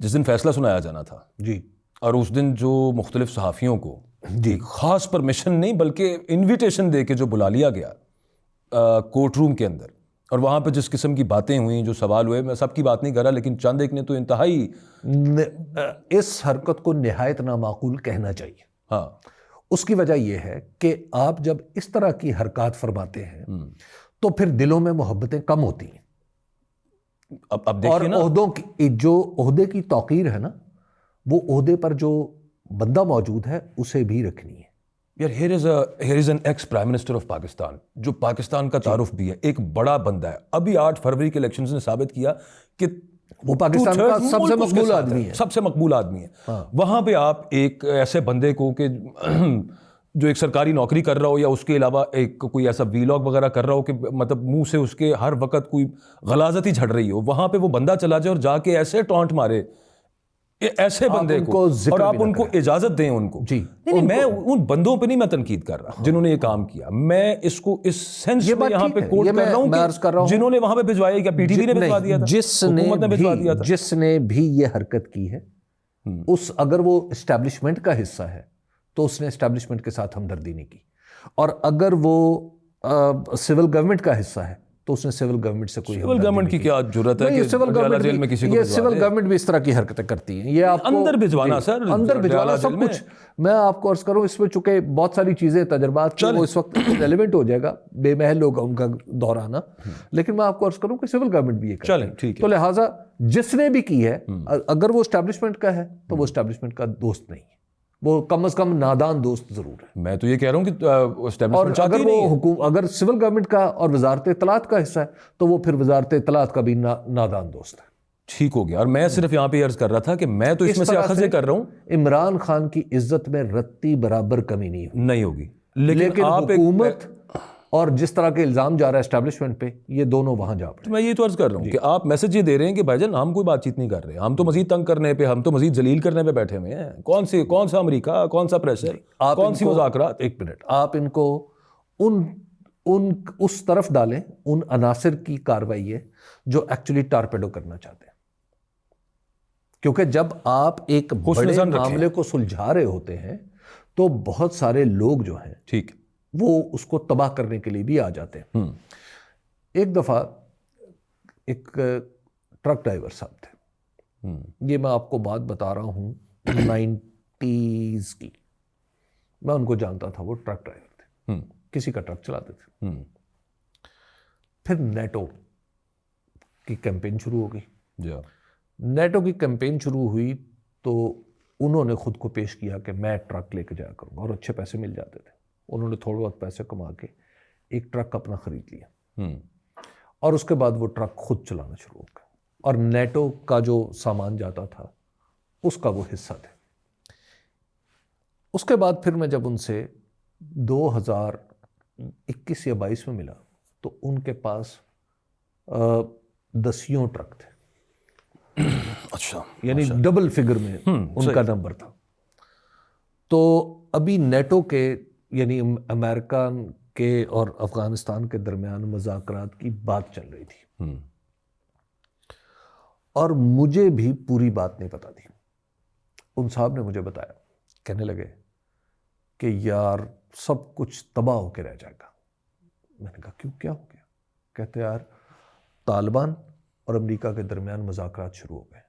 जिस दिन फैसला सुनाया जाना था जी, और उस दिन जो मुख्तलिफ सहाफ़ियों को एक ख़ास परमिशन नहीं बल्कि इन्विटेशन दे के जो बुला लिया गया कोर्ट रूम के अंदर, और वहाँ पे जिस किस्म की बातें हुई, जो सवाल हुए, मैं सबकी बात नहीं कर रहा, लेकिन चंद एक ने तो इंतहाई इस हरकत को निहायत नामाकूल कहना चाहिए। हाँ, उसकी वजह यह है कि आप जब इस तरह की हरकत फरमाते हैं तो फिर दिलों में मोहब्बतें कम होती हैं। अब और देखिए ना, ओहदों की जो ओहदे की तौकीर है ना, वो ओहदे पर जो बंदा मौजूद है उसे भी रखनी है। यार here is an ex prime minister of Pakistan, जो पाकिस्तान का तारुफ भी है, एक बड़ा बंदा है। अभी 8 फरवरी के इलेक्शंस ने साबित किया कि वो पाकिस्तान का सबसे मुल्क उसके मकबूल साथ आदमी है। सबसे मकबूल आदमी है। वहां पे आप एक ऐसे बंदे को कि जो एक सरकारी नौकरी कर रहा हो या उसके अलावा एक कोई ऐसा वीलॉग वगैरह कर रहा हो कि मतलब मुंह से उसके हर वक्त कोई गलाजत ही झड़ रही हो, वहां पे वो बंदा चला जाए और जाके ऐसे टॉन्ट मारे ऐसे बंदे को, और आप उनको इजाजत दें उनको। जी, नहीं, मैं उन बंदों पे नहीं मैं तनकीद कर रहा जिन्होंने ये काम किया, मैं इसको इस सेंस में यहाँ पे कोट कर रहा हूँ कि जिन्होंने वहां पे भिजवाया, क्या पीटीवी ने भिजवा दिया था, हुकूमत ने भिजवा दिया था। जिसने भी ये हरकत की है उस अगर वो एस्टैब्लिशमेंट का हिस्सा है तो उसने एस्टैब्लिशमेंट के साथ हमदर्दी नहीं की, और अगर वो सिविल गवर्नमेंट का हिस्सा है तो उसने सिविल गवर्नमेंट से कोई सिविल गवर्नमेंट की क्या जरूरत है कि सिविल गवर्नमेंट जेल में किसी को ये सिविल गवर्नमेंट भी इस तरह की हरकतें करती है। ये आपको अंदर भिजवाना, सर अंदर भिजवाना सब कुछ। मैं आपको अर्ज करूं, इसमें चूंकि बहुत सारी चीजें तजर्बात की, वो इस वक्त रेलिवेंट हो जाएगा, बेमहल होगा उनका दौर आना, लेकिन मैं आपको अर्ज करूं कि सिविल गवर्नमेंट भी ये चलें, ठीक है। तो लिहाजा जिसने भी की है, अगर वो एस्टैब्लिशमेंट का है तो वो एस्टैब्लिशमेंट का दोस्त नहीं है, वो कम से कम नादान दोस्त जरूर है। मैं तो ये कह रहा हूँ कि और अगर वो अगर सिविल गवर्नमेंट का और वजारत इत्तलात का हिस्सा है तो वो फिर वजारत इत्तलात का भी नादान दोस्त है। ठीक हो गया। और मैं सिर्फ यहाँ पे अर्ज कर रहा था कि मैं तो इसमें से अखज़ कर रहा हूँ, इमरान खान की इज्जत में रत्ती बराबर कमी नहीं होगी, लेकिन आप हुकूमत और जिस तरह के इल्ज़ाम जा रहा है एस्टैब्लिशमेंट पे, ये दोनों वहाँ जा पड़े। मैं ये तो अर्ज कर रहा हूँ कि आप मैसेज ये दे रहे हैं कि भाईजान हम कोई बातचीत नहीं कर रहे, हम तो मजीद तंग करने पे, हम तो मजीद जलील करने पे बैठे हुए हैं। कौन सा अमेरिका, कौन सा प्रेशर, कौन सी मुज़ाकरात। एक मिनट, आप इनको उस तरफ डालें, उन अनासिर की कार्रवाई है जो एक्चुअली टारपेडो करना चाहते हैं, क्योंकि जब आप एक बड़े मामले को सुलझा रहे होते हैं तो बहुत सारे लोग जो हैं, ठीक, वो उसको तबाह करने के लिए भी आ जाते हैं। एक दफ़ा एक ट्रक ड्राइवर साहब थे, ये मैं आपको बात बता रहा हूँ 90s की, मैं उनको जानता था, वो ट्रक ड्राइवर थे, किसी का ट्रक चलाते थे। फिर नेटो की कैंपेन शुरू हो गई। नेटो की कैंपेन शुरू हुई तो उन्होंने खुद को पेश किया कि मैं ट्रक लेके जाया करूँगा, और अच्छे पैसे मिल जाते थे। उन्होंने थोड़े बहुत पैसे कमा के एक ट्रक अपना ख़रीद लिया, और उसके बाद वो ट्रक खुद चलाना शुरू हो गया, और नेटो का जो सामान जाता था उसका वो हिस्सा थे। उसके बाद फिर मैं जब उनसे 2021 या 22 में मिला तो उनके पास 10 ट्रक थे। अच्छा, यानी डबल फिगर में उनका नंबर था। तो अभी नेटो के यानी अमेरिका के और अफगानिस्तान के दरमियान मुज़ाकरात की बात चल रही थी, और मुझे भी पूरी बात नहीं पता थी। उन साहब ने मुझे बताया, कहने लगे कि यार सब कुछ तबाह होकर रह जाएगा। मैंने कहा क्यों, क्या हो गया? कहते यार तालिबान और अमेरिका के दरमियान मुज़ाकरात शुरू हो गए।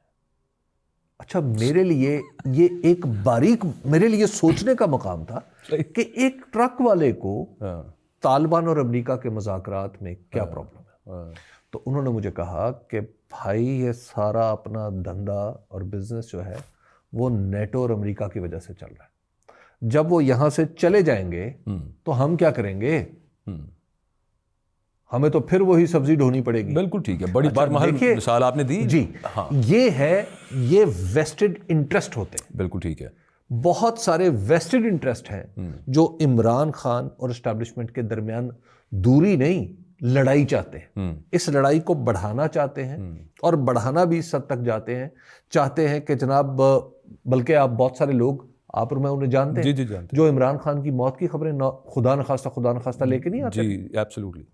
अच्छा, मेरे लिए ये एक बारीक, मेरे लिए सोचने का मकाम था कि एक ट्रक वाले को तालिबान और अमेरिका के मुज़ाकरात में क्या प्रॉब्लम है। तो उन्होंने मुझे कहा कि भाई ये सारा अपना धंधा और बिजनेस जो है वो नेटो और अमेरिका की वजह से चल रहा है। जब वो यहाँ से चले जाएंगे तो हम क्या करेंगे? हमें तो फिर वही सब्जी ढोनी पड़ेगी। बिल्कुल ठीक है, बड़ी बार मिसाल आपने दी जी। हाँ, ये वेस्टेड इंटरेस्ट होते हैं। बिल्कुल ठीक है, बहुत सारे वेस्टेड इंटरेस्ट हैं जो इमरान खान और एस्टैब्लिशमेंट के दरमियान दूरी नहीं, लड़ाई चाहते हैं। इस लड़ाई को बढ़ाना चाहते हैं, और बढ़ाना भी इस हद तक चाहते हैं कि जनाब, बल्कि आप बहुत सारे लोग, आप और मैं उन्हें जानते हैं, जी, जानते जो इमरान खान की मौत की खबरें खुदा न खास्ता लेके नहीं आते। जी, एब्सोल्युटली,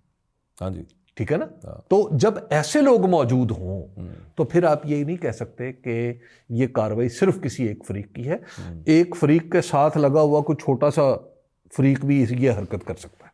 हाँ जी, ठीक है ना। तो जब ऐसे लोग मौजूद हों तो फिर आप ये नहीं कह सकते कि ये कार्रवाई सिर्फ किसी एक फरीक की है। एक फरीक के साथ लगा हुआ कोई छोटा सा फरीक भी ये हरकत कर सकता है।